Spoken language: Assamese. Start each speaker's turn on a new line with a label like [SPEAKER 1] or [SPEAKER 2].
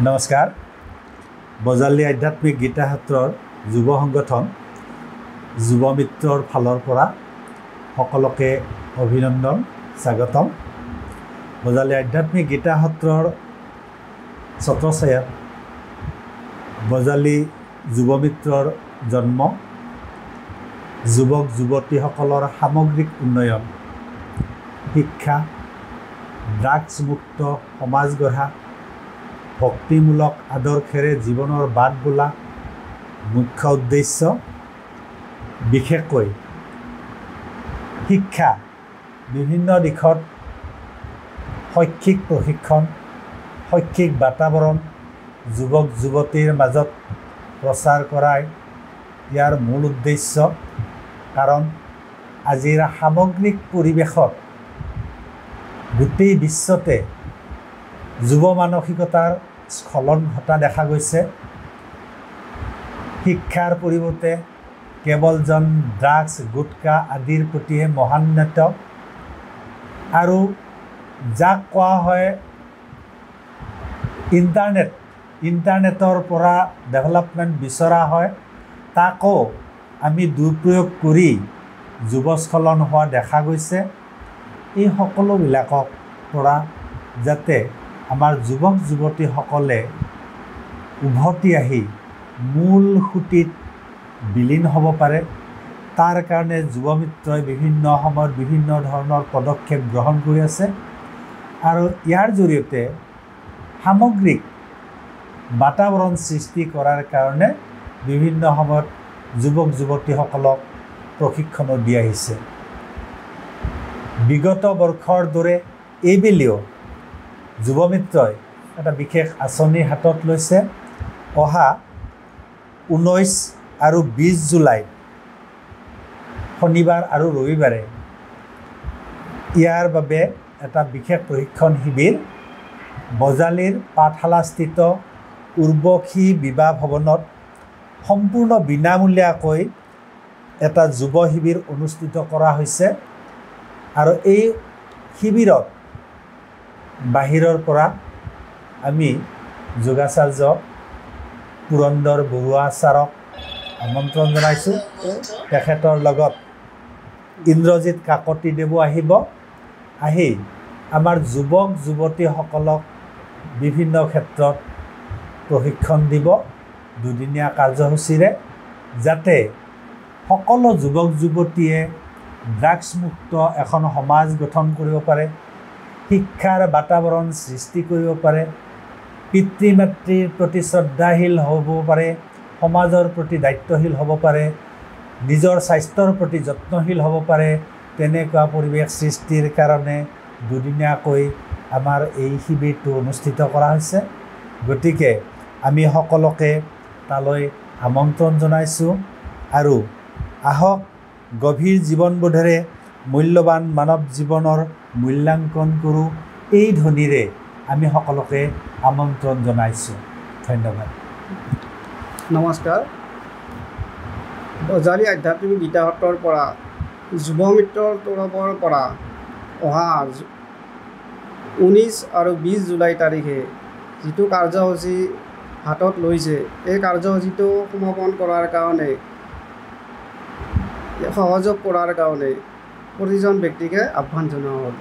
[SPEAKER 1] নমস্কাৰ। বজালী আধ্যাত্মিক গীতা সত্ৰৰ যুৱ সংগঠন যুৱ মিত্ৰৰ ফালৰ পৰা সকলোকে অভিনন্দন, স্বাগতম। বজালী আধ্যাত্মিক গীতা সত্ৰৰ ছত্ৰছায়াত বজালী যুৱ মিত্ৰৰ জন্ম, যুৱক যুৱতীসকলৰ সামগ্ৰিক উন্নয়ন, শিক্ষা, ড্ৰাগছমুক্ত সমাজ গঢ়া, ভক্তিমূলক আদৰ্শেৰে জীৱনৰ বাট বোলা মুখ্য উদ্দেশ্য। বিশেষকৈ শিক্ষা, বিভিন্ন দিশত শৈক্ষিক প্ৰশিক্ষণ, শৈক্ষিক বাতাবৰণ যুৱক যুৱতীৰ মাজত প্ৰচাৰ কৰাই ইয়াৰ মূল উদ্দেশ্য। কাৰণ আজিৰ সামগ্ৰিক পৰিৱেশত গোটেই বিশ্বতে যুৱ মানসিকতাৰ স্খলন ঘটা দেখা গৈছে। শিক্ষাৰ পৰিৱৰ্তে কেৱলজন ড্ৰাগছ, গুটকা আদিৰ প্ৰতিহে মহান্বিত আৰু যাক কোৱা হয় ইণ্টাৰনেটৰ পৰা ডেভেলপমেণ্ট বিচৰা হয়, তাকো আমি দুৰ্প্ৰয়োগ কৰি যুৱস্খলন হোৱা দেখা গৈছে। এই সকলোবিলাকৰ পৰা যাতে আমাৰ যুৱক যুৱতীসকলে উভতি আহি মূল সুঁতিত বিলীন হ'ব পাৰে, তাৰ কাৰণে যুৱ মিত্ৰই বিভিন্ন সময়ত বিভিন্ন ধৰণৰ পদক্ষেপ গ্ৰহণ কৰি আছে আৰু ইয়াৰ জৰিয়তে সামগ্ৰিক বাতাবৰণ সৃষ্টি কৰাৰ কাৰণে বিভিন্ন সময়ত যুৱক যুৱতীসকলক প্ৰশিক্ষণো দি আহিছে। বিগত বৰ্ষৰ দৰে এইবেলিও যুৱ মিত্ৰই এটা বিশেষ আঁচনি হাতত লৈছে। অহা 19 আৰু 20 জুলাইত শনিবাৰ আৰু ৰবিবাৰে ইয়াৰ বাবে এটা বিশেষ প্ৰশিক্ষণ শিবিৰ বজালীৰ পাঠশালাস্থিত উৰ্বশী বিবাহ ভৱনত সম্পূৰ্ণ বিনামূলীয়াকৈ এটা যুৱ শিবিৰ অনুষ্ঠিত কৰা হৈছে। আৰু এই শিবিৰত বাহিৰৰ পৰা আমি যোগাচাৰ্য পুৰন্দৰ বৰুৱা ছাৰক আমন্ত্ৰণ জনাইছোঁ। তেখেতৰ লগত ইন্দ্ৰজিৎ কাকতিদেৱো আহিব, আহি আমাৰ যুৱক যুৱতীসকলক বিভিন্ন ক্ষেত্ৰত প্ৰশিক্ষণ দিব দুদিনীয়া কাৰ্যসূচীৰে, যাতে সকলো যুৱক যুৱতীয়ে ড্ৰাগছমুক্ত এখন সমাজ গঠন কৰিব পাৰে, শিক্ষাৰ বাতাবৰণ সৃষ্টি কৰিব পাৰে, পিতৃ মাতৃৰ প্ৰতি শ্ৰদ্ধাশীল হ'ব পাৰে, সমাজৰ প্ৰতি দায়িত্বশীল হ'ব পাৰে, নিজৰ স্বাস্থ্যৰ প্ৰতি যত্নশীল হ'ব পাৰে। তেনেকুৱা পৰিৱেশ সৃষ্টিৰ কাৰণে দুদিনীয়াকৈ আমাৰ এই শিবিৰটো অনুষ্ঠিত কৰা হৈছে। গতিকে আমি সকলোকে তালৈ আমন্ত্ৰণ জনাইছোঁ আৰু আহক গভীৰ জীৱনবোধেৰে মূল্যৱান মানৱ জীৱনৰ মূল্যাংকন কৰোঁ, এই ধ্বনিৰে আমি সকলোকে আমন্ত্ৰণ জনাইছোঁ। ধন্যবাদ।
[SPEAKER 2] নমস্কাৰ। বজালী আধ্যাত্মিক গীতা সত্ৰৰ পৰা যুৱ মিত্ৰৰ তৰফৰ পৰা অহা 19 আৰু 20 জুলাই তাৰিখে যিটো কাৰ্যসূচী হাতত লৈছে, এই কাৰ্যসূচীটো সমাপন কৰাৰ কাৰণে, সহযোগ কৰাৰ কাৰণে প্ৰতিজন ব্যক্তিকে আহ্বান জনোৱা হ'ল।